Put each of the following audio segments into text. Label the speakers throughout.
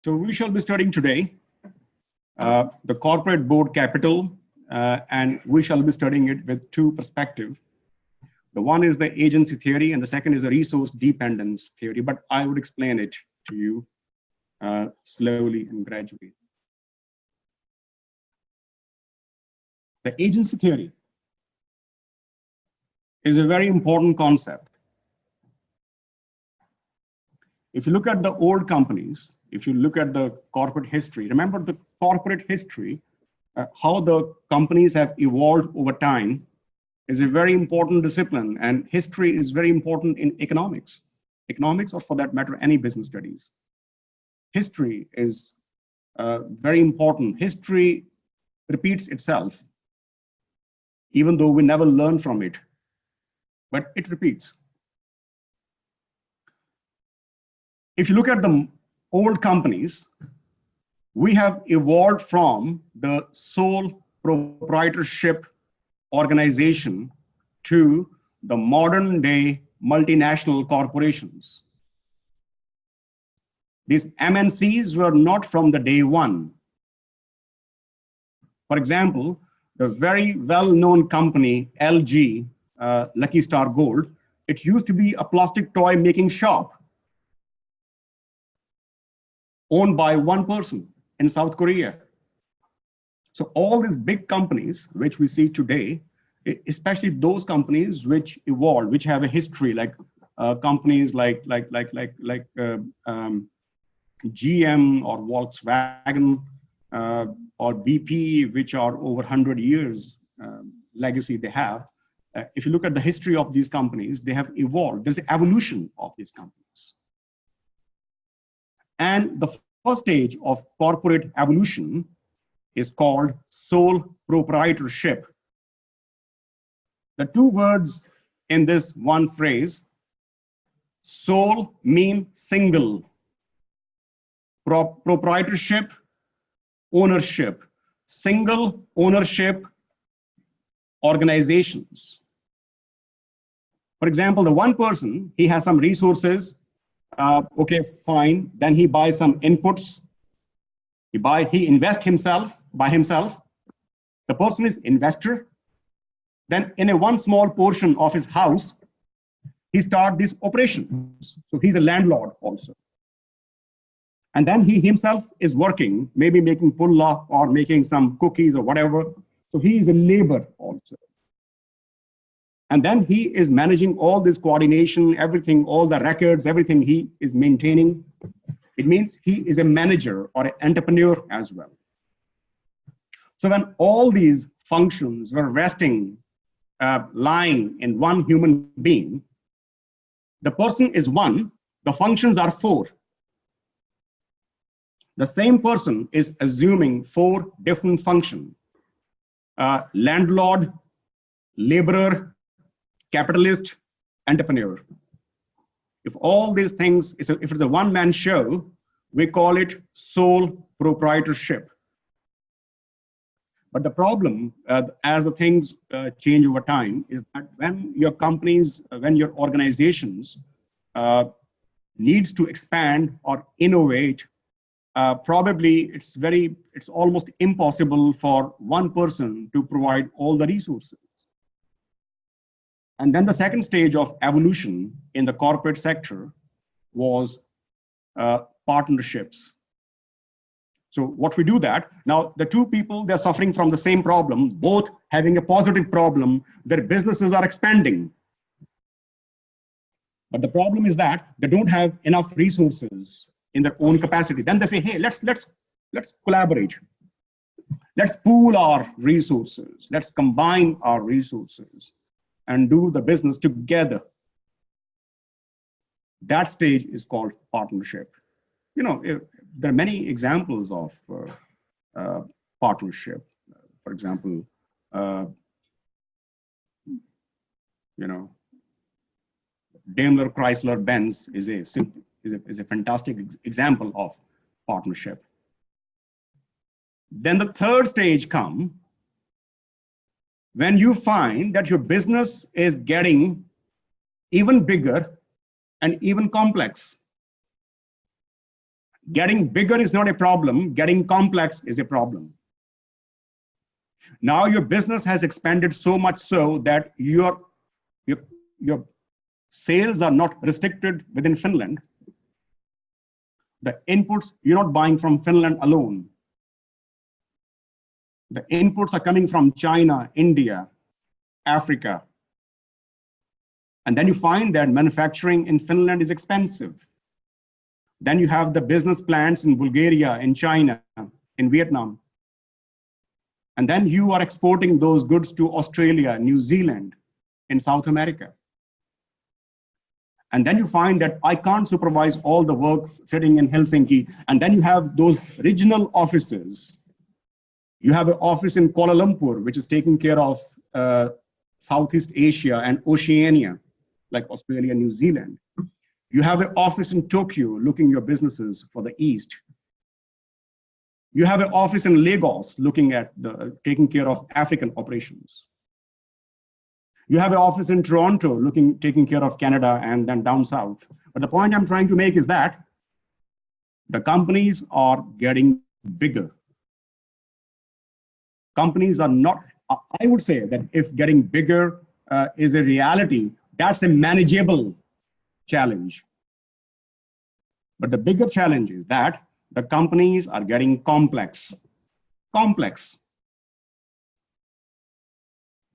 Speaker 1: So we shall be studying today the corporate board capital, and we shall be studying it with two perspectives. The one is the agency theory, and the second is the resource dependence theory, but I would explain it to you slowly and gradually. The agency theory is a very important concept. If you look at the old companies, if you look at the corporate history, remember the corporate history, how the companies have evolved over time is a very important discipline, and history is very important in economics, or for that matter, any business studies. History is very important. History repeats itself, even though we never learn from it, but it repeats. If you look at the old companies, we have evolved from the sole proprietorship organization to the modern day multinational corporations. These MNCs were not from the day one. For example, the very well-known company LG, Lucky Star Gold, it used to be a plastic toy making shop owned by one person in South Korea. So all these big companies which we see today, especially those companies which evolved, which have a history, like companies like GM or Volkswagen or BP, which are over 100 years legacy they have. If you look at the history of these companies, they have evolved. There's an evolution of these companies. And the first stage of corporate evolution is called sole proprietorship. The two words in this one phrase, sole mean single, proprietorship, ownership, single ownership organizations. For example, the one person, he has some resources. Okay, fine. Then he buys some inputs. He invests by himself. The person is investor. Then in a one small portion of his house, he starts these operations. So he's a landlord also. And then he himself is working, maybe making pulla or making some cookies or whatever. So he is a labor also. And then he is managing all this coordination, everything, all the records, everything he is maintaining. It means he is a manager or an entrepreneur as well. So when all these functions were resting, lying in one human being, the person is one, the functions are four. The same person is assuming four different functions: landlord, laborer, capitalist, entrepreneur. If all these things, if it's a one-man show, we call it sole proprietorship. But the problem, as the things change over time, is that when your companies, when your organizations needs to expand or innovate, probably it's almost impossible for one person to provide all the resources. And then the second stage of evolution in the corporate sector was partnerships. So what we do that, now the two people, they're suffering from the same problem, both having a positive problem, their businesses are expanding. But the problem is that they don't have enough resources in their own capacity. Then they say, hey, let's collaborate. Let's pool our resources. Let's combine our resources and do the business together. That stage is called partnership. You know, there are many examples of partnership. For example, you know, Daimler Chrysler Benz is a fantastic example of partnership. Then the third stage comes when you find that your business is getting even bigger and even complex. Getting bigger is not a problem. Getting complex is a problem. Now your business has expanded so much so that your sales are not restricted within Finland. The inputs, you're not buying from Finland alone. The inputs are coming from China, India, Africa. And then you find that manufacturing in Finland is expensive. Then you have the business plants in Bulgaria, in China, in Vietnam. And then you are exporting those goods to Australia, New Zealand, in South America. And then you find that I can't supervise all the work sitting in Helsinki. And then you have those regional offices. You have an office in Kuala Lumpur, which is taking care of Southeast Asia and Oceania, like Australia, New Zealand. You have an office in Tokyo looking your businesses for the East. You have an office in Lagos looking at taking care of African operations. You have an office in Toronto taking care of Canada and then down south. But the point I'm trying to make is that the companies are getting bigger. Companies are not, I would say that if getting bigger is a reality, that's a manageable challenge. But the bigger challenge is that the companies are getting complex. Complex.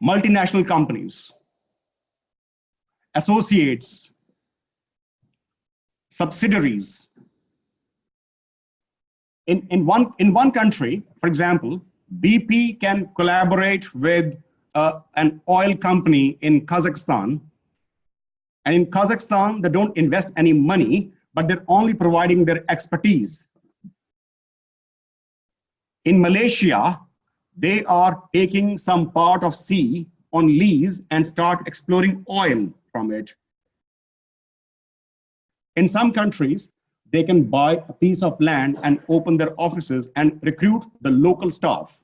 Speaker 1: Multinational companies, associates, subsidiaries. In one country, for example, BP can collaborate with an oil company in Kazakhstan. And in Kazakhstan, they don't invest any money, but they're only providing their expertise. In Malaysia, they are taking some part of sea on lease and start exploring oil from it. In some countries, they can buy a piece of land and open their offices and recruit the local staff.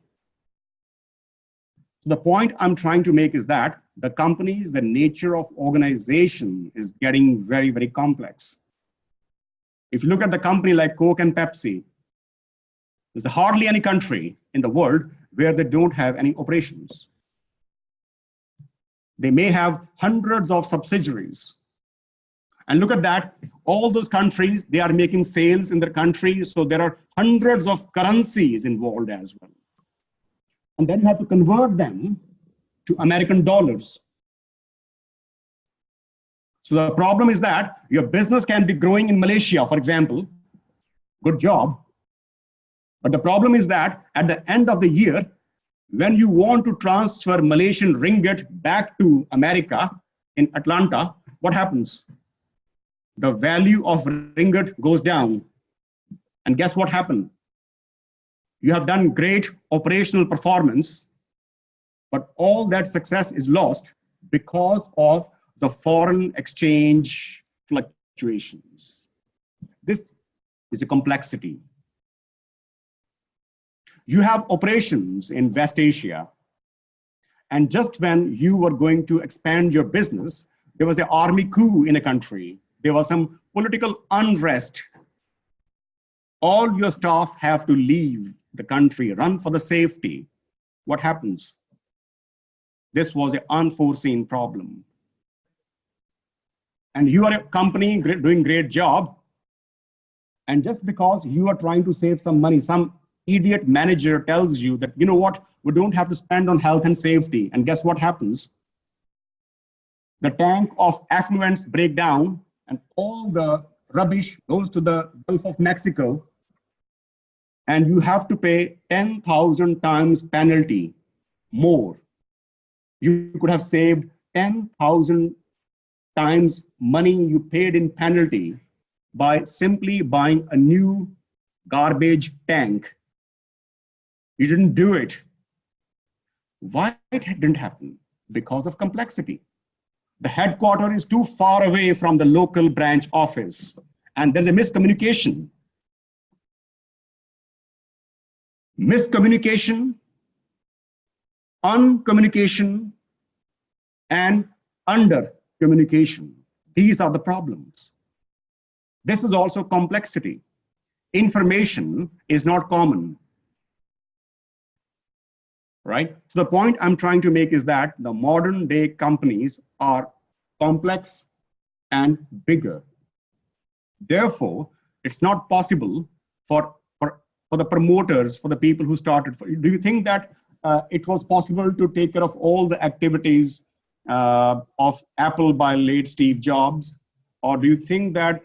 Speaker 1: So the point I'm trying to make is that the companies, the nature of organization is getting very, very complex. If you look at the company like Coke and Pepsi, there's hardly any country in the world where they don't have any operations. They may have hundreds of subsidiaries. And look at that, all those countries, they are making sales in their country, so there are hundreds of currencies involved as well. And then you have to convert them to American dollars. So the problem is that your business can be growing in Malaysia, for example, good job. But the problem is that at the end of the year, when you want to transfer Malaysian ringgit back to America in Atlanta, what happens? The value of ringgit goes down. And guess what happened? You have done great operational performance, but all that success is lost because of the foreign exchange fluctuations. This is a complexity. You have operations in West Asia, and just when you were going to expand your business, there was an army coup in a country. There was some political unrest. All your staff have to leave the country, run for the safety. What happens? This was an unforeseen problem. And you are a company doing great job, and just because you are trying to save some money, some idiot manager tells you that, you know what, we don't have to spend on health and safety. And guess what happens? The tank of effluents break down and all the rubbish goes to the Gulf of Mexico, and you have to pay 10,000 times penalty more. You could have saved 10,000 times money you paid in penalty by simply buying a new garbage tank. You didn't do it. Why it didn't happen? Because of complexity. The headquarters is too far away from the local branch office, and there's a miscommunication. Miscommunication, uncommunication, and under communication. These are the problems. This is also complexity. information is not common, right? So the point I'm trying to make is that the modern day companies are complex and bigger. Therefore, it's not possible for the promoters, for the people who started. Do you think that it was possible to take care of all the activities of Apple by late Steve Jobs? Or do you think that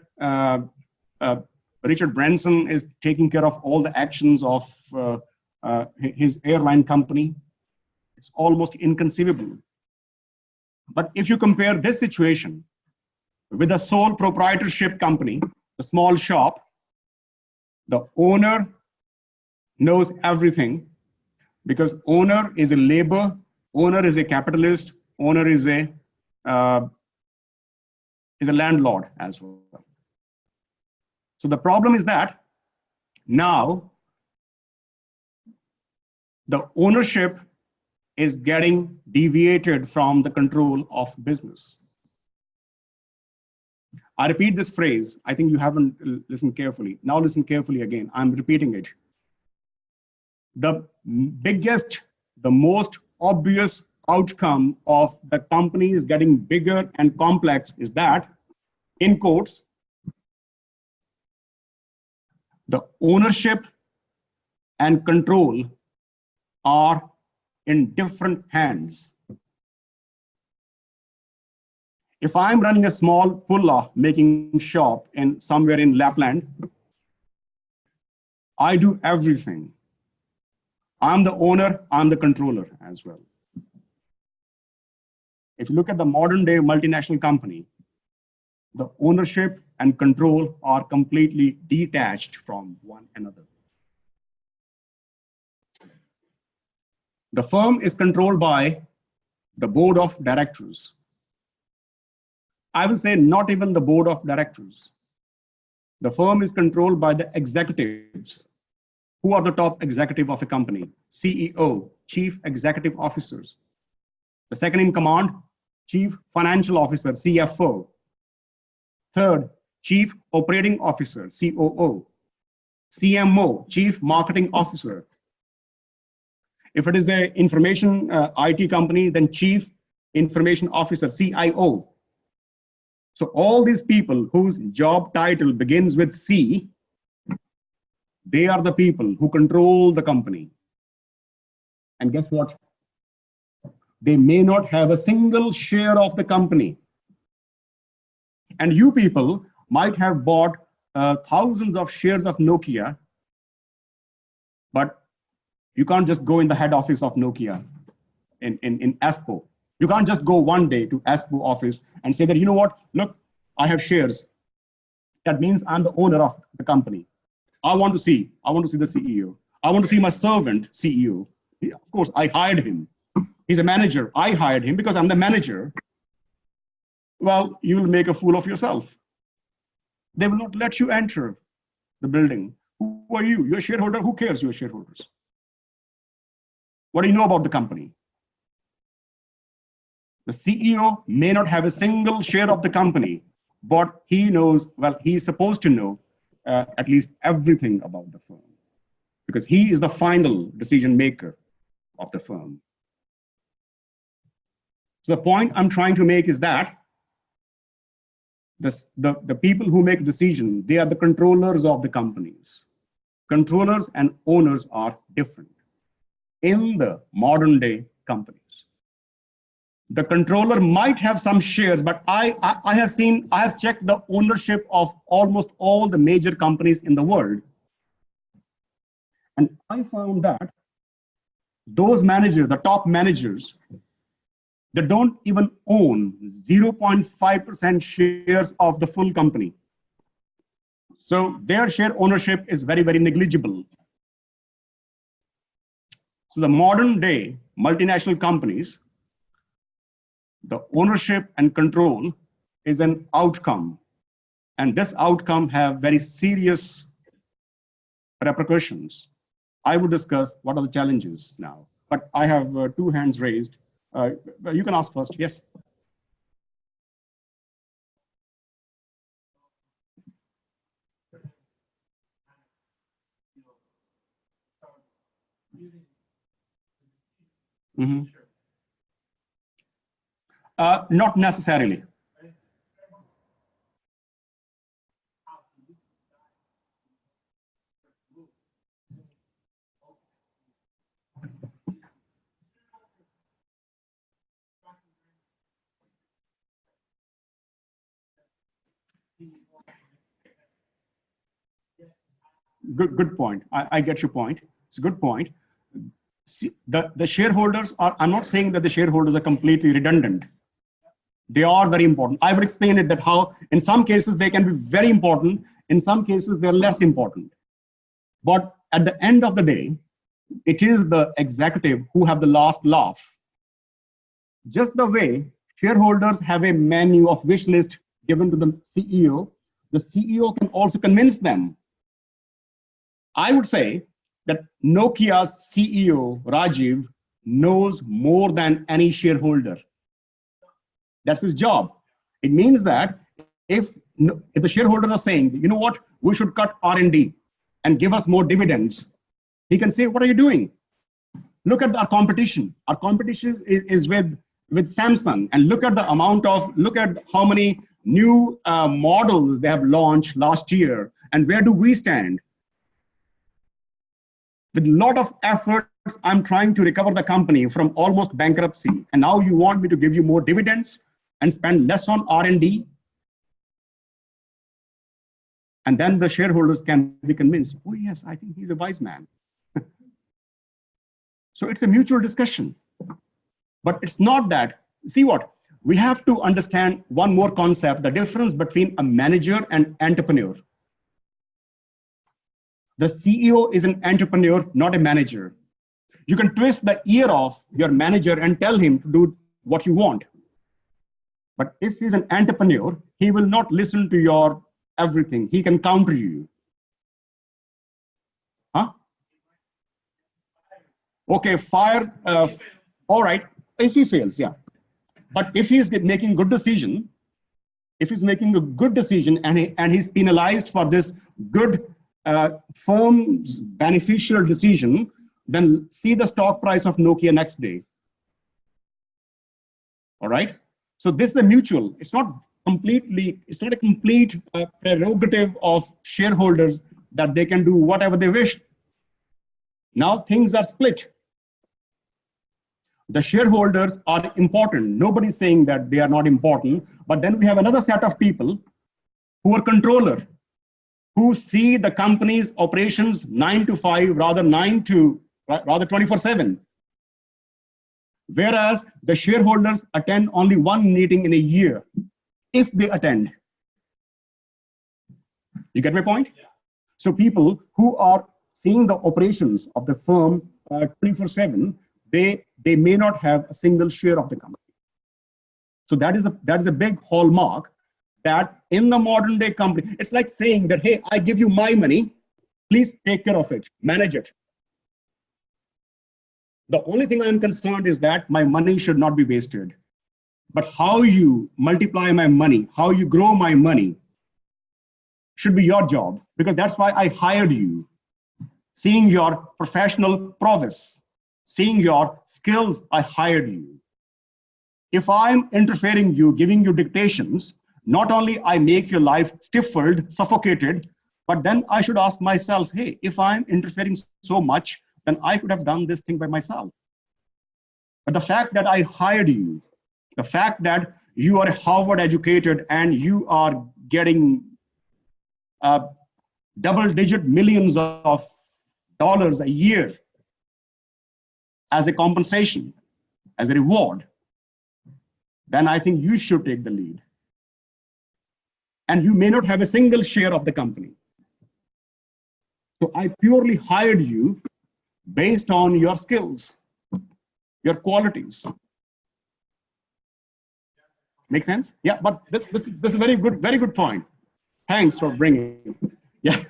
Speaker 1: Richard Branson is taking care of all the actions of his airline company? It's almost inconceivable. But if you compare this situation with a sole proprietorship company, a small shop, the owner knows everything because owner is a labor, owner is a capitalist, owner is a landlord as well. So the problem is that now the ownership is getting deviated from the control of business. I repeat this phrase. I think you haven't listened carefully. Now listen carefully again. I'm repeating it. The biggest, the most obvious outcome of the companies getting bigger and complex is that, in quotes, the ownership and control are in different hands. If I'm running a small pulla making shop in somewhere in Lapland, I do everything. I'm the owner, I'm the controller as well. If you look at the modern day multinational company, the ownership and control are completely detached from one another. The firm is controlled by the board of directors. I will say not even the board of directors. The firm is controlled by the executives. Who are the top executive of a company? CEO, chief executive officers. The second in command, chief financial officer, CFO. Third, chief operating officer, COO. CMO, chief marketing officer. If it is an information IT company, then chief information officer, CIO. So all these people whose job title begins with C, they are the people who control the company. And guess what? They may not have a single share of the company. And you people might have bought thousands of shares of Nokia, but you can't just go in the head office of Nokia in Espoo. You can't just go one day to Espoo office and say that, you know what, look, I have shares. That means I'm the owner of the company. I want to see the CEO. I want to see my servant CEO. Of course, I hired him. He's a manager. I hired him because I'm the manager. Well, you will make a fool of yourself. They will not let you enter the building. Who are you? You're a shareholder. Who cares? You're shareholders. What do you know about the company? The CEO may not have a single share of the company, but he knows, well, he's supposed to know at least everything about the firm because he is the final decision maker of the firm. So the point I'm trying to make is that the people who make decisions, they are the controllers of the companies. Controllers and owners are different in the modern day companies. The controller might have some shares, but I have checked the ownership of almost all the major companies in the world. And I found that those managers, the top managers, they don't even own 0.5% shares of the full company. So their share ownership is very, very negligible. So the modern day multinational companies, the ownership and control is an outcome. And this outcome have very serious repercussions. I will discuss what are the challenges now, but I have two hands raised. You can ask first, yes. Mhm. Not necessarily. Good point. I get your point. It's a good point. See, the shareholders are, I'm not saying that the shareholders are completely redundant. They are very important. I would explain it that how in some cases they can be very important, in some cases they're less important. But at the end of the day, it is the executive who have the last laugh. Just the way shareholders have a menu of wish list given to the CEO, the CEO can also convince them. I would say that Nokia's CEO, Rajiv, knows more than any shareholder. That's his job. It means that if the shareholders are saying, you know what, we should cut R&D and give us more dividends, he can say, what are you doing? Look at our competition. Our competition is with Samsung, and look at the amount of, look at how many new models they have launched last year, and where do we stand? With a lot of efforts, I'm trying to recover the company from almost bankruptcy, and now you want me to give you more dividends and spend less on R&D? And then the shareholders can be convinced, oh yes, I think he's a wise man. So it's a mutual discussion. But it's not that. See what? We have to understand one more concept, the difference between a manager and entrepreneur. The CEO is an entrepreneur, not a manager. You can twist the ear of your manager and tell him to do what you want. But if he's an entrepreneur, he will not listen to your everything. He can counter you. Huh? Okay, fire. All right, if he fails, yeah. But if he's making good decision, if he's making a good decision and he's penalized for this good firm's beneficial decision, then see the stock price of Nokia next day. All right. So this is a mutual. It's not completely. It's not a complete prerogative of shareholders that they can do whatever they wish. Now things are split. The shareholders are important. Nobody's saying that they are not important. But then we have another set of people who are controller, who see the company's operations 9 to 5, rather 24/7. Whereas the shareholders attend only one meeting in a year, if they attend. You get my point? Yeah. So people who are seeing the operations of the firm 24/7, they may not have a single share of the company. So that is a big hallmark that in the modern day company, it's like saying that, hey, I give you my money, please take care of it, manage it. The only thing I'm concerned is that my money should not be wasted. But how you multiply my money, how you grow my money should be your job, because that's why I hired you. Seeing your professional prowess, seeing your skills, I hired you. If I'm interfering you, giving you dictations, not only I make your life stifled, suffocated, but then I should ask myself, hey, if I'm interfering so much, then I could have done this thing by myself. But the fact that I hired you, the fact that you are Harvard educated and you are getting double-digit millions of dollars a year as a compensation, as a reward, then I think you should take the lead. And you may not have a single share of the company. So I purely hired you based on your skills, your qualities. Make sense? Yeah, but this is a very good point. Thanks for bringing it. Yeah.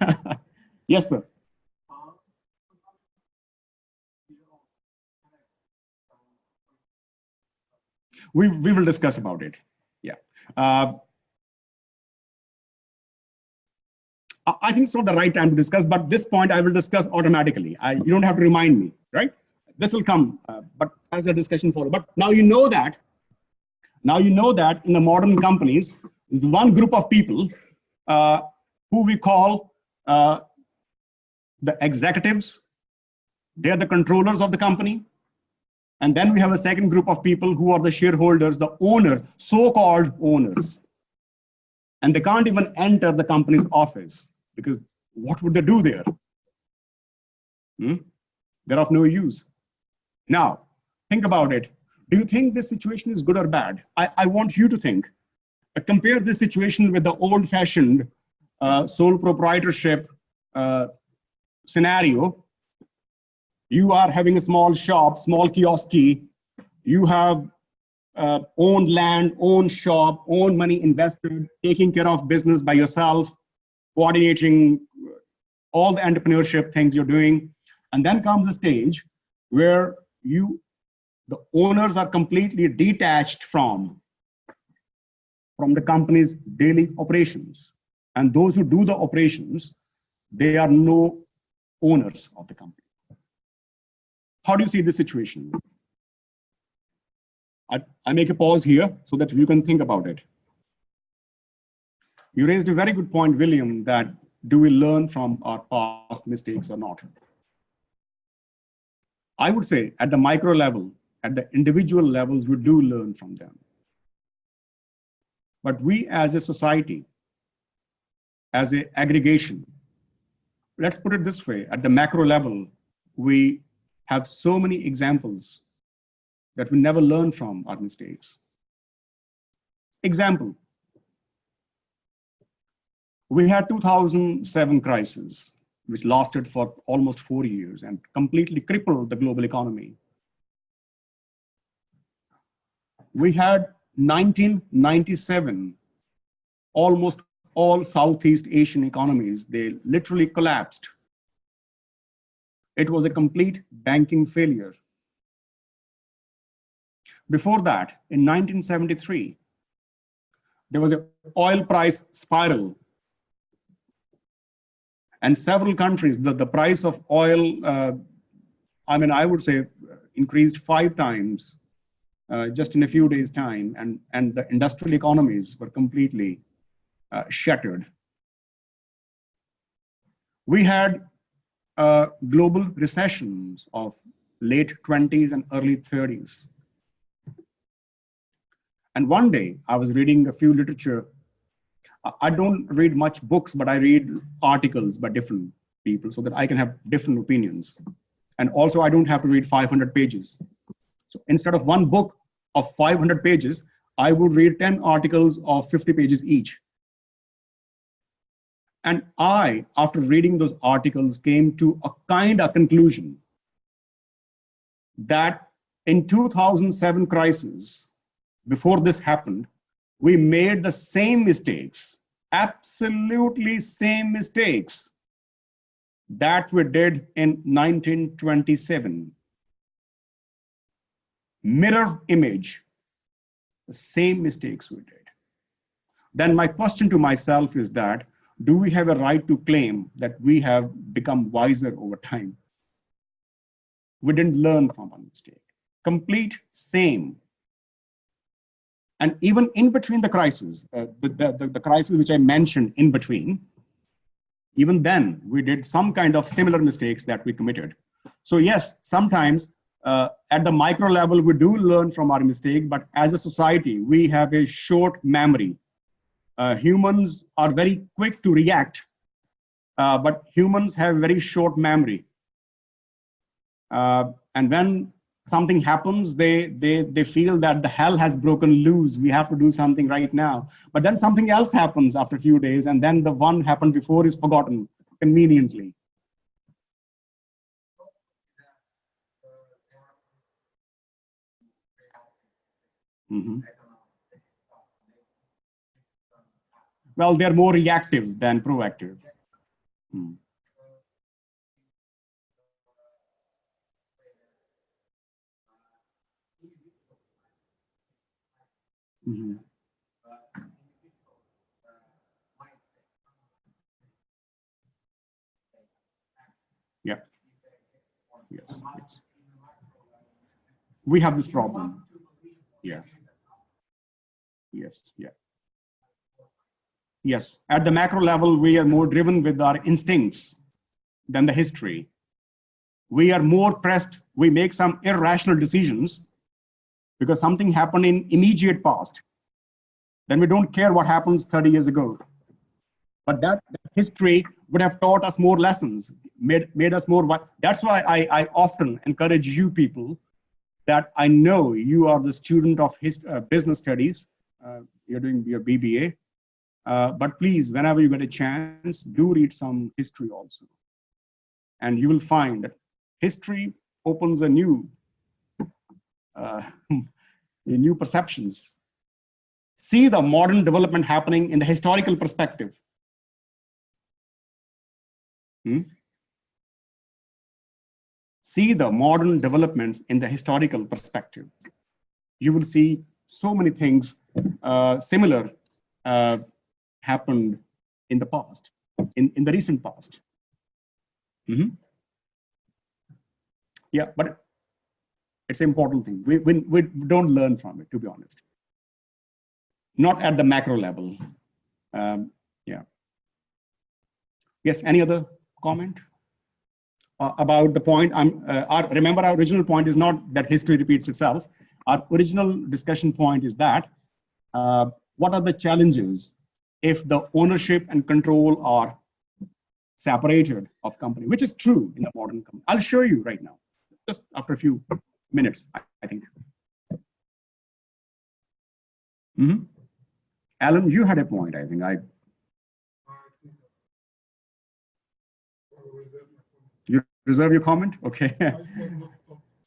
Speaker 1: Yes, sir. We will discuss about it. Yeah. I think it's not the right time to discuss, but this point I will discuss automatically. You don't have to remind me, right? This will come, but as a discussion follow. But now you know that. Now you know that in the modern companies, there's one group of people who we call the executives. They're the controllers of the company. And then we have a second group of people who are the shareholders, the owners, so-called owners. And they can't even enter the company's office because what would they do there? They're of no use. Now, think about it. Do you think this situation is good or bad? I want you to think. Compare this situation with the old-fashioned sole proprietorship scenario. You are having a small shop, small kiosk. You have owned land, owned shop, owned money invested, taking care of business by yourself, coordinating all the entrepreneurship things you're doing. And then comes a stage where the owners are completely detached from the company's daily operations. And those who do the operations, they are no owners of the company. How do you see this situation? I make a pause here so that you can think about it. You raised a very good point, William, that do we learn from our past mistakes or not? I would say at the micro level, at the individual levels, we do learn from them. But we as a society, as an aggregation, let's put it this way, at the macro level, we have so many examples that we never learn from our mistakes. Example, we had 2007 crisis, which lasted for almost 4 years and completely crippled the global economy. We had 1997, almost all Southeast Asian economies, they literally collapsed. It was a complete banking failure. Before that, in 1973, there was an oil price spiral. And several countries, the price of oil, I would say, increased 5 times just in a few days' time. And the industrial economies were completely shattered. We had global recessions of late 20s and early 30s. And one day I was reading a few literature. I don't read much books, but I read articles by different people so that I can have different opinions. And also I don't have to read 500 pages. So instead of one book of 500 pages, I would read 10 articles of 50 pages each. And I, after reading those articles, came to a kind of conclusion that in 2007 crisis, before this happened, we made the same mistakes, absolutely same mistakes that we did in 1927. Mirror image, the same mistakes we did. Then my question to myself is that, do we have a right to claim that we have become wiser over time? We didn't learn from our mistake. Complete same. And even in between the crises, the crisis which I mentioned in between, even then we did some kind of similar mistakes that we committed. So yes, sometimes at the micro level, we do learn from our mistake, but as a society, we have a short memory. Humans are very quick to react, but humans have very short memory. And when something happens, they feel that the hell has broken loose. We have to do something right now. But then something else happens after a few days, and then the one happened before is forgotten conveniently. Mm-hmm. Well, they're more reactive than proactive. Mm. Mm-hmm. Yeah. Yes. Yes. We have this problem. Yeah. Yes. Yeah. Yes. At the macro level, we are more driven with our instincts than the history. We are more pressed. We make some irrational decisions because something happened in immediate past. Then we don't care what happens 30 years ago. But that history would have taught us more lessons, made us more. That's why I often encourage you people that I know you are the student of business studies. You're doing your BBA. But please, whenever you get a chance, do read some history also. And you will find that history opens a new perceptions. See the modern development happening in the historical perspective. See the modern developments in the historical perspective. You will see so many things similar happened in the past, in the recent past. Yeah, but it's an important thing. We don't learn from it, to be honest. Not at the macro level. Yeah. Yes, any other comment about the point? Remember, our original point is not that history repeats itself. Our original discussion point is that what are the challenges if the ownership and control are separated of company, which is true in the modern company. I'll show you right now, just after a few minutes, I think. Alan, you had a point, I think. You reserve your comment? Okay.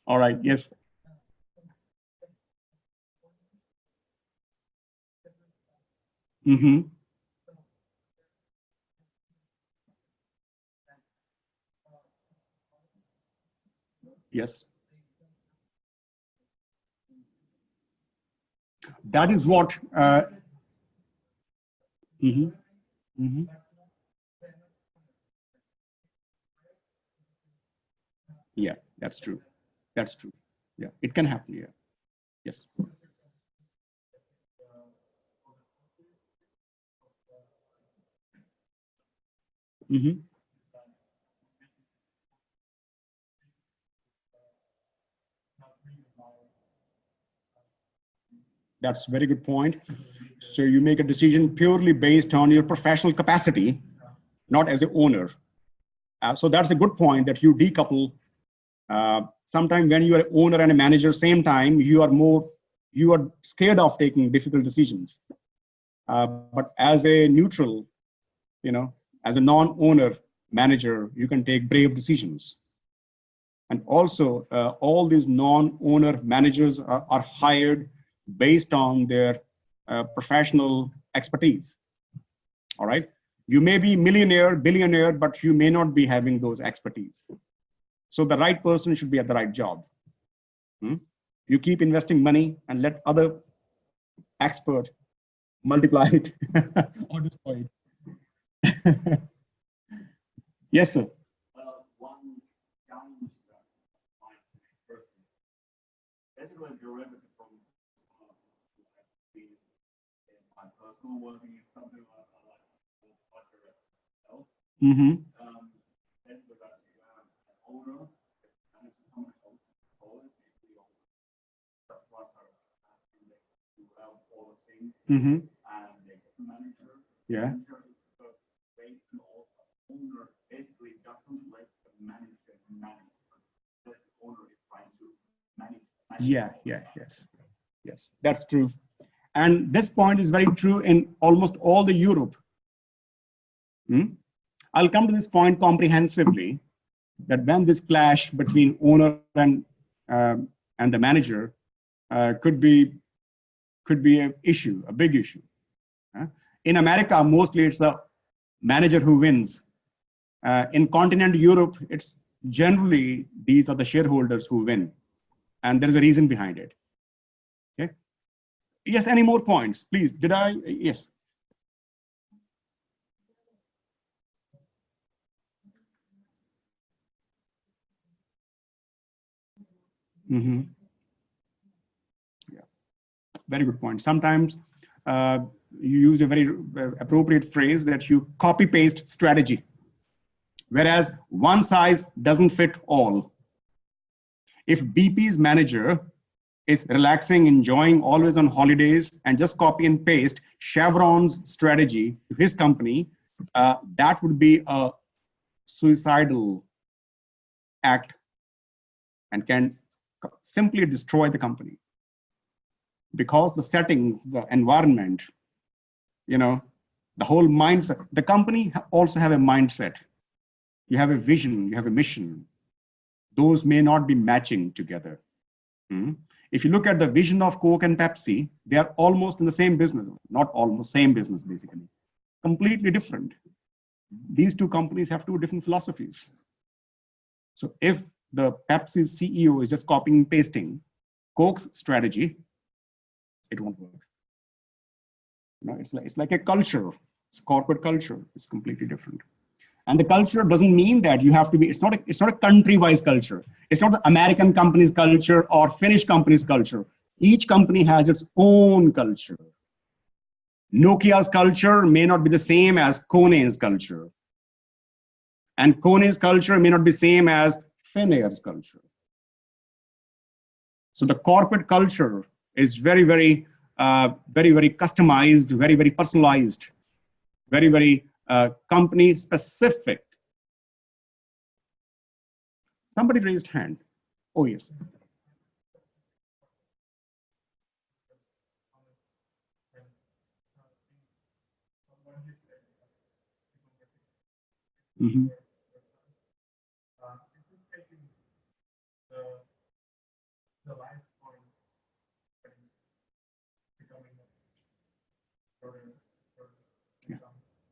Speaker 1: All right, yes. Yes. That is what. Yeah, that's true. That's true. Yeah, it can happen. Yeah. Yes. That's a very good point. So you make a decision purely based on your professional capacity, not as an owner. So that's a good point that you decouple. Sometimes when you are an owner and a manager, same time, you are scared of taking difficult decisions. But as a neutral, as a non-owner manager, you can take brave decisions. And also, all these non-owner managers are hired based on their professional expertise. All right. You may be millionaire, billionaire, but you may not be having those expertise. So the right person should be at the right job. You keep investing money and let other expert multiply it or destroy it. Yes, sir.
Speaker 2: One challenge that might be person, basically derivative from being in my personal working, something like health. Basically that you have an owner and it's coming home, that's what are asking them to have all the things and they get the manager.
Speaker 1: Yeah.
Speaker 2: Owner basically doesn't let the manager manage, but the owner is trying to manage.
Speaker 1: Yes, that's true. And this point is very true in almost all the Europe. I'll come to this point comprehensively, that when this clash between owner and the manager could be an issue, a big issue. In America, mostly it's the manager who wins. In continental Europe, it's generally these are the shareholders who win, and there is a reason behind it. Okay. Yes. Any more points, please? Did I? Yes. Very good point. Sometimes you use a very appropriate phrase that you copy paste strategy, whereas one size doesn't fit all. If BP's manager is relaxing, enjoying, always on holidays, and just copy and paste Chevron's strategy to his company, that would be a suicidal act and can simply destroy the company. Because the setting, the environment, you know, the whole mindset, the company also have a mindset. You have a vision, you have a mission. Those may not be matching together. If you look at the vision of Coke and Pepsi, they are almost in the same business, not almost, same business basically, completely different. These two companies have two different philosophies. So if the Pepsi's CEO is just copying and pasting Coke's strategy, it won't work. You know, it's like a culture. It's a corporate culture. It's completely different. And the culture doesn't mean that you have to be, it's not a country-wise culture. It's not the American company's culture or Finnish company's culture. Each company has its own culture. Nokia's culture may not be the same as Kone's culture. And Kone's culture may not be the same as Finnair's culture. So the corporate culture is very, very customized, very, very personalized, very, very company specific. Somebody raised hand. Oh, yes. Mm-hmm.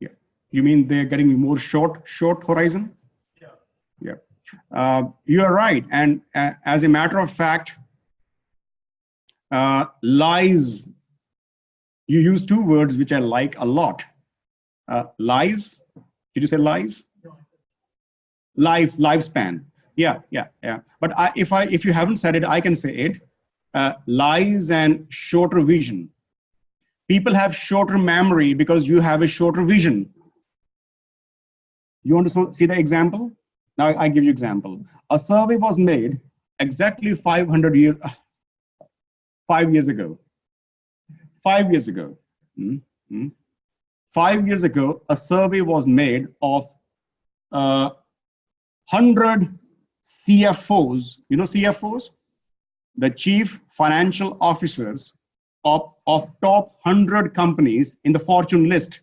Speaker 1: Yeah. You mean they're getting more short horizon? Yeah. You are right. And as a matter of fact, lies, you use two words which I like a lot. Lies, did you say lies? Lifespan. Yeah. But if you haven't said it, I can say it. Lies and shorter vision. People have shorter memory because you have a shorter vision. You want to see the example? Now I give you example. A survey was made exactly 5 years ago. 5 years ago. 5 years ago, a survey was made of 100 CFOs. You know CFOs? The chief financial officers of top 100 companies in the Fortune list.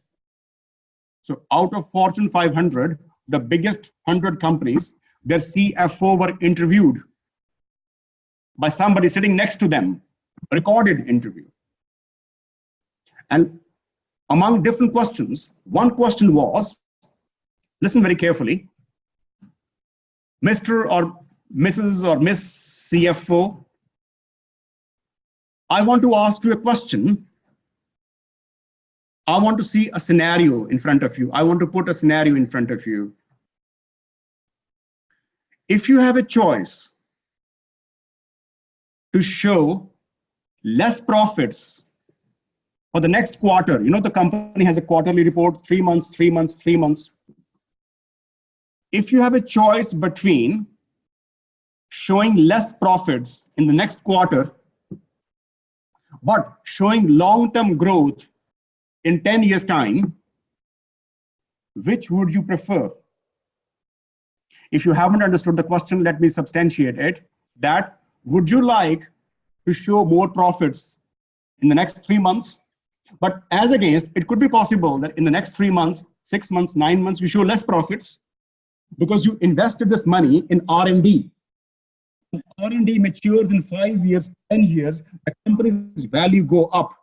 Speaker 1: So out of Fortune 500, the biggest 100 companies, their CFO were interviewed by somebody sitting next to them, recorded interview. And among different questions, one question was, listen very carefully, Mr. or Mrs. or Miss CFO, I want to ask you a question. I want to see a scenario in front of you. I want to put a scenario in front of you. If you have a choice to show less profits for the next quarter, you know, the company has a quarterly report, 3 months, 3 months, 3 months. If you have a choice between showing less profits in the next quarter, but showing long-term growth in 10 years' time, which would you prefer? If you haven't understood the question, let me substantiate it. That would you like to show more profits in the next 3 months? But as against, it could be possible that in the next 3 months, 6 months, 9 months, you show less profits because you invested this money in R&D. R&D matures in 5 years, 10 years, the company's value go up.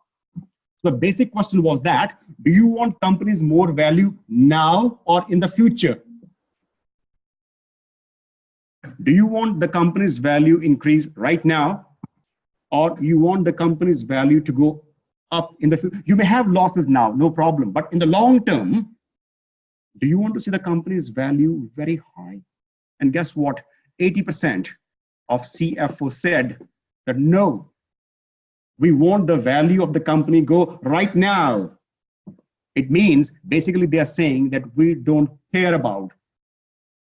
Speaker 1: So the basic question was that, do you want companies more value now or in the future? Do you want the company's value increase right now, or you want the company's value to go up in the future? You may have losses now, no problem, but in the long term, do you want to see the company's value very high? And guess what? 80% of CFO said that no, We want the value of the company go right now. It means basically they are saying that we don't care about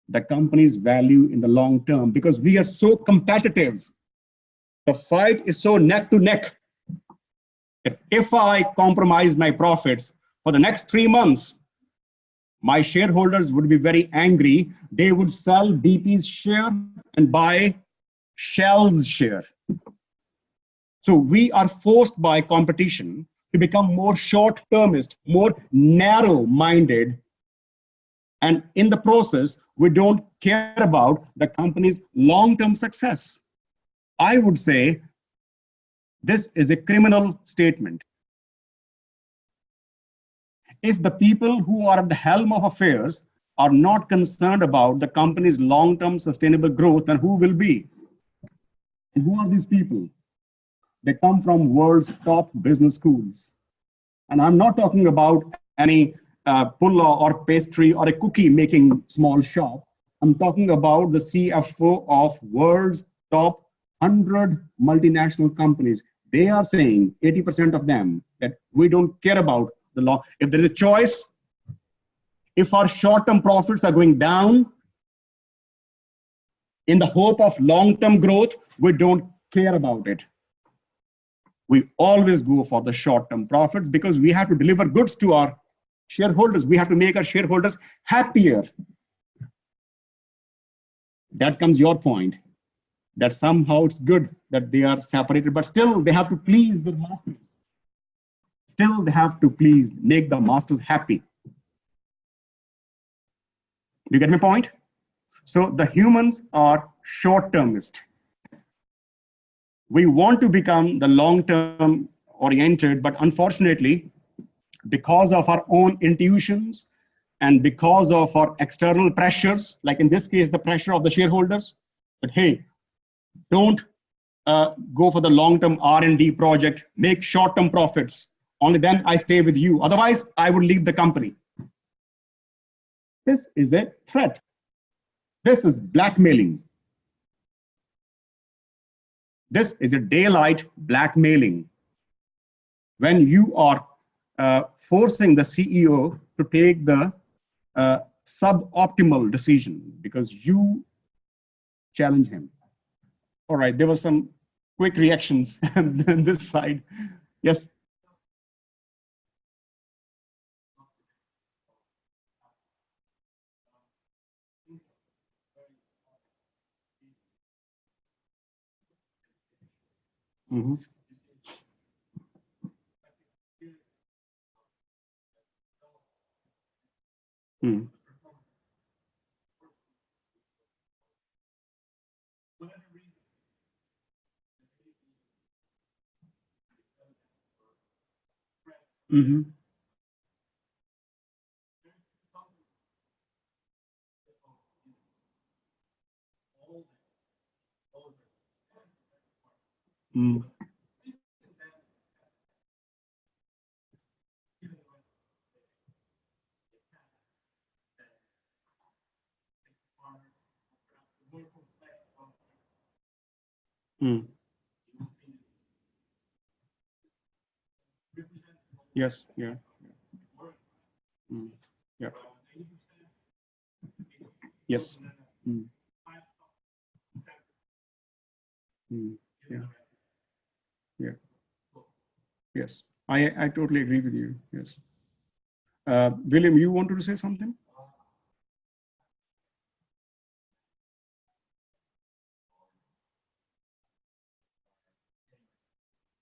Speaker 1: the company's value in the long term because we are so competitive. The fight is so neck to neck. If I compromise my profits for the next 3 months, my shareholders would be very angry. They would sell BP's share and buy Shell's share. So we are forced by competition to become more short-termist, more narrow-minded. And in the process, we don't care about the company's long-term success. I would say this is a criminal statement. If the people who are at the helm of affairs are not concerned about the company's long-term sustainable growth, then who will be? And who are these people? They come from world's top business schools. And I'm not talking about any pulla or pastry or a cookie making small shop. I'm talking about the CFO of world's top 100 multinational companies. They are saying, 80% of them, that we don't care about the law. If there is a choice, if our short-term profits are going down in the hope of long-term growth, we don't care about it. We always go for the short-term profits because we have to deliver goods to our shareholders. We have to make our shareholders happier. That comes your point, that somehow it's good that they are separated, but still they have to please the masters. Still they have to please, make the masters happy. Do you get my point? So the humans are short-termist. We want to become the long-term oriented, but unfortunately, because of our own intuitions and because of our external pressures, like in this case, the pressure of the shareholders, that, hey, don't go for the long-term R&D project, make short-term profits. Only then I stay with you. Otherwise, I would leave the company. This is a threat. This is blackmailing. This is a daylight blackmailing. When you are forcing the CEO to take the suboptimal decision because you challenge him. All right, there were some quick reactions on this side. Yes. Mm-hmm. Mm. Mm-hmm. Mm. Mm. Yes. Yeah. Mm. Yeah. Yes. Mm. Mm. Yeah. Yeah. Yes. I totally agree with you. Yes. William, you wanted to say something?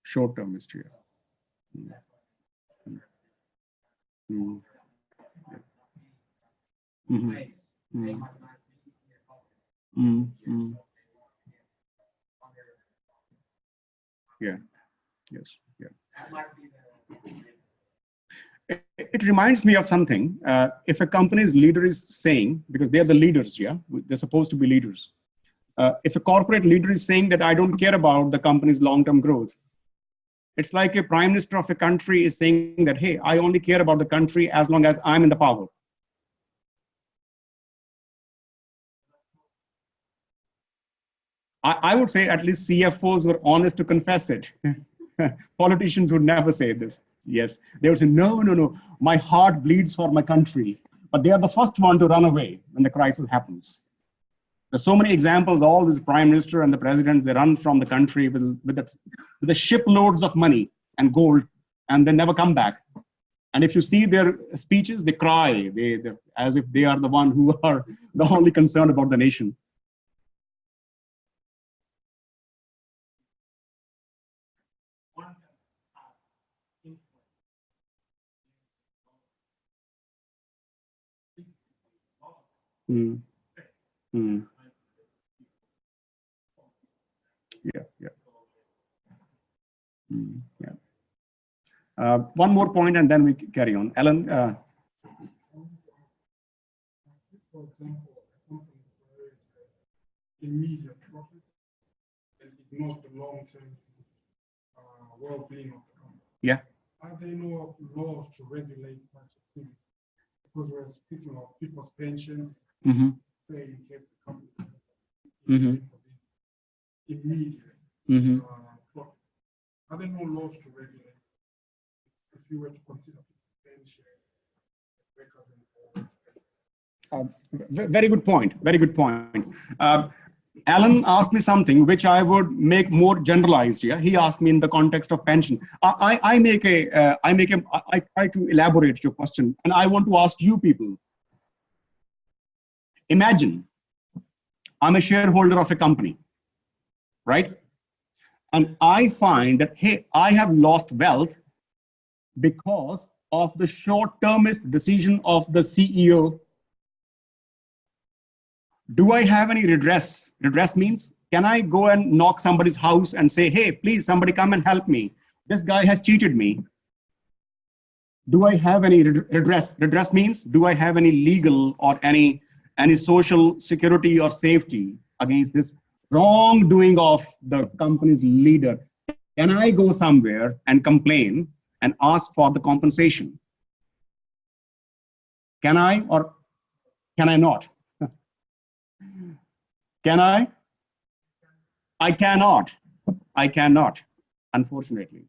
Speaker 1: Short-term history. Mm. Mm. Mm-hmm. Mm. Mm. Mm. Yeah. Yes. Yeah. It reminds me of something. If a company's leader is saying, because they're the leaders, yeah, they're supposed to be leaders. If a corporate leader is saying that I don't care about the company's long-term growth, it's like a prime minister of a country is saying that, hey, I only care about the country as long as I'm in the power. I would say at least CFOs were honest to confess it. Politicians would never say this. Yes, they would say, no, no, no, my heart bleeds for my country. But they are the first one to run away when the crisis happens. There's so many examples, all these prime minister and the presidents, they run from the country with the shiploads of money and gold, and they never come back. And if you see their speeches, they cry, as if they are the one who are the only concerned about the nation. Mm. Mm. Yeah, yeah. Mm, yeah. One more point and then we carry on. Alan?
Speaker 3: For example, a company prioritize immediate profits and ignores the long-term well-being of the company.
Speaker 1: Yeah.
Speaker 3: Are there no laws to regulate such activities? Because we're speaking of people's pensions,
Speaker 1: Mm-hmm.
Speaker 3: say in case the company
Speaker 1: Mm-hmm.
Speaker 3: immediate
Speaker 1: Mm-hmm.
Speaker 3: profits. Are there no laws to regulate if you were to consider people's pensions, workers and
Speaker 1: Very good point. Very good point. Alan asked me something which I would make more generalized. Yeah, he asked me in the context of pension. I try to elaborate your question, and I want to ask you people. Imagine I'm a shareholder of a company, right? And I find that, hey, I have lost wealth because of the short-termist decision of the CEO. Do I have any redress? Redress means, can I go and knock somebody's house and say, hey, please, somebody come and help me. This guy has cheated me. Do I have any redress? Redress means, do I have any legal or any social security or safety against this wrongdoing of the company's leader? Can I go somewhere and complain and ask for the compensation? Can I or can I not? Can I? I cannot. I cannot, unfortunately.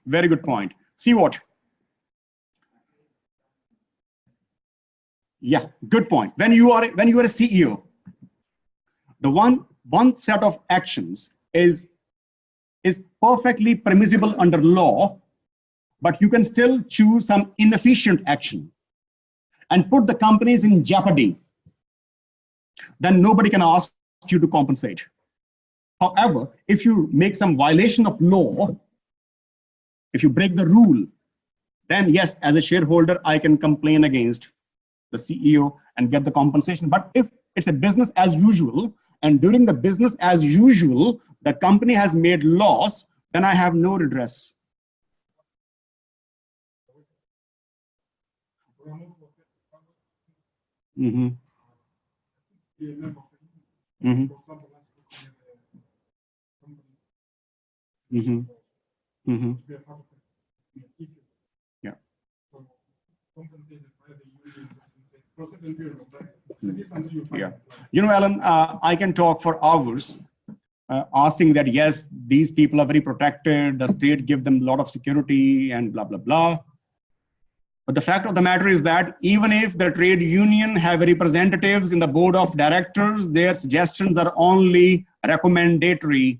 Speaker 1: Very good point. See what? Yeah, good point. When you are a CEO, the one set of actions is perfectly permissible under law, but you can still choose some inefficient action and put the companies in jeopardy. Then nobody can ask you to compensate. However, if you make some violation of law, if you break the rule, then yes, as a shareholder, I can complain against the CEO and get the compensation. But if it's a business as usual, and during the business as usual, the company has made loss, then I have no redress. Mm-hmm. Mm-hmm. Mm-hmm. Mm-hmm. Yeah. Yeah. You know, Alan, I can talk for hours asking that, yes, these people are very protected, the state give them a lot of security and blah, blah, blah. But the fact of the matter is that even if the trade union have representatives in the board of directors, their suggestions are only recommendatory,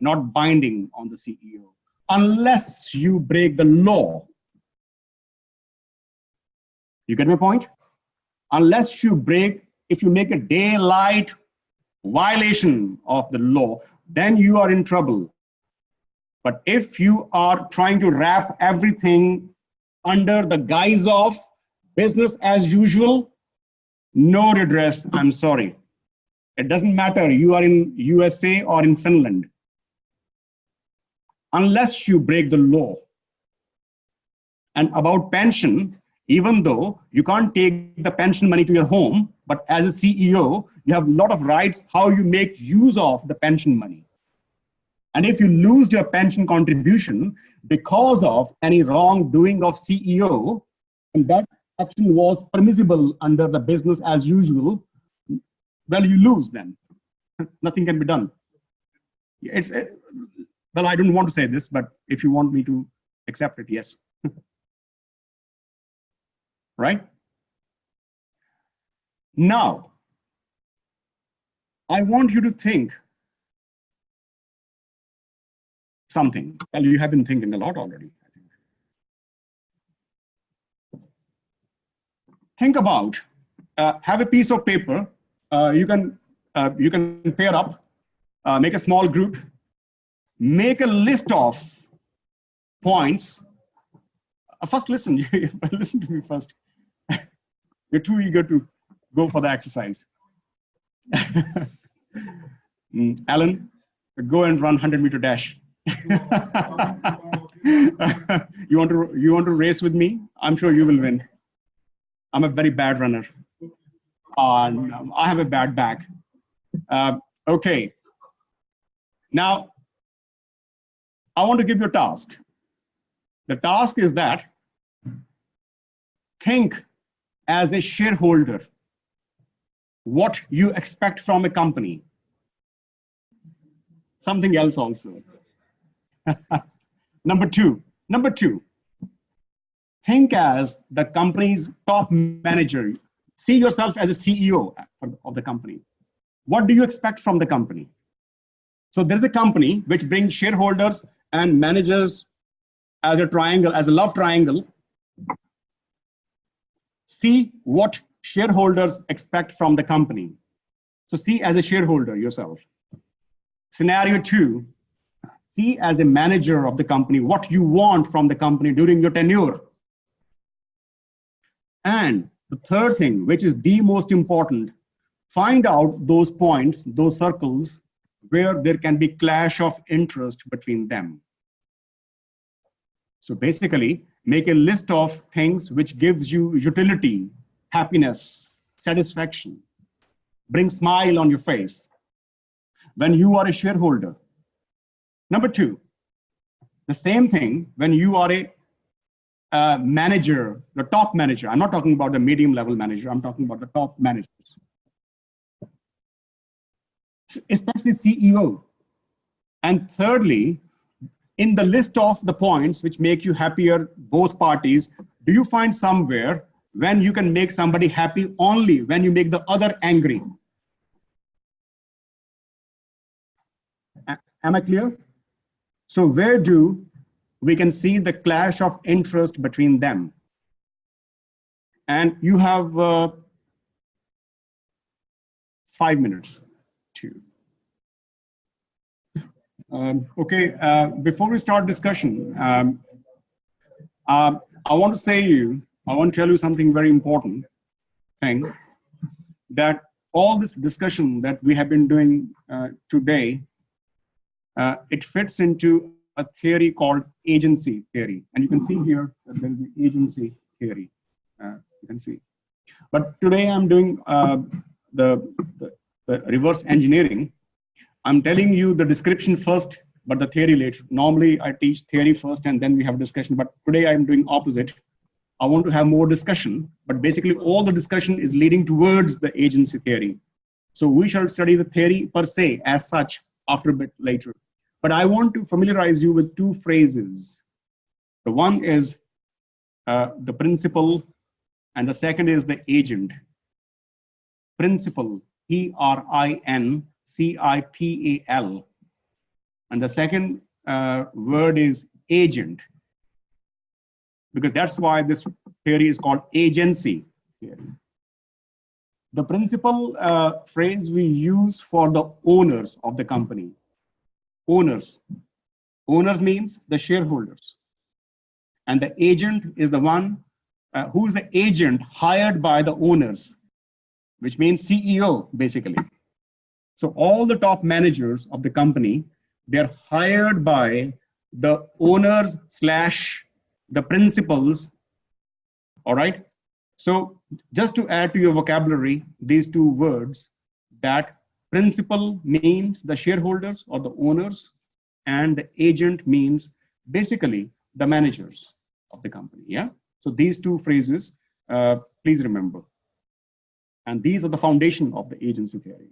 Speaker 1: not binding on the CEO, unless you break the law. You get my point? Unless you break, if you make a daylight violation of the law, then you are in trouble. But if you are trying to wrap everything under the guise of business as usual, no redress, I'm sorry. It doesn't matter, you are in USA or in Finland. Unless you break the law. And about pension, even though you can't take the pension money to your home, but as a CEO, you have a lot of rights how you make use of the pension money. And if you lose your pension contribution because of any wrongdoing of CEO, and that action was permissible under the business as usual, well, you lose then. Nothing can be done. It's well, I don't want to say this, but if you want me to accept it, yes. Right? Now, I want you to think something. Well, you have been thinking a lot already, I think. Think about, have a piece of paper. You can pair up, make a small group, make a list of points. First, listen. Listen to me first. You're too eager to go for the exercise. Alan, go and run 100-meter dash. You want to race with me? I'm sure you will win. I'm a very bad runner. I have a bad back. Okay. Now, I want to give you a task. The task is that think as a shareholder what you expect from a company. Something else also. Number two, think as the company's top manager. See yourself as a CEO of the company. What do you expect from the company? So there's a company which brings shareholders and managers as a triangle, as a love triangle. See what shareholders expect from the company. So see as a shareholder yourself. Scenario 2, see as a manager of the company what you want from the company during your tenure. And the third thing, which is the most important, find out those points, those circles, where there can be clash of interest between them. So basically, make a list of things which gives you utility, happiness, satisfaction, bring smile on your face when you are a shareholder. Number 2, the same thing when you are a manager, the top manager. I'm not talking about the medium level manager. I'm talking about the top managers, especially CEO. And thirdly, in the list of the points which make you happier, both parties, do you find somewhere when you can make somebody happy only when you make the other angry? Am I clear? So where do we can see the clash of interest between them? And you have 5 minutes to. Okay, before we start discussion, I want to tell you something very important thing, that all this discussion that we have been doing today, it fits into a theory called agency theory. And you can see here that there is an agency theory, you can see. But today I'm doing the reverse engineering. I'm telling you the description first, but the theory later. Normally I teach theory first and then we have a discussion, but today I'm doing opposite. I want to have more discussion, but basically all the discussion is leading towards the agency theory. So we shall study the theory per se as such after a bit later. But I want to familiarize you with 2 phrases. The one is the principal, and the second is the agent. Principal, P-R-I-N-C-I-P-A-L. And the second word is agent, because that's why this theory is called agency theory. The principal phrase we use for the owners of the company. Owners. Owners means the shareholders. And the agent is the one who is the agent hired by the owners, which means CEO, basically. So all the top managers of the company, they're hired by the owners / the principals. All right. So just to add to your vocabulary, these 2 words, that principal means the shareholders or the owners, and the agent means basically the managers of the company. Yeah. So these 2 phrases, please remember. And these are the foundation of the agency theory.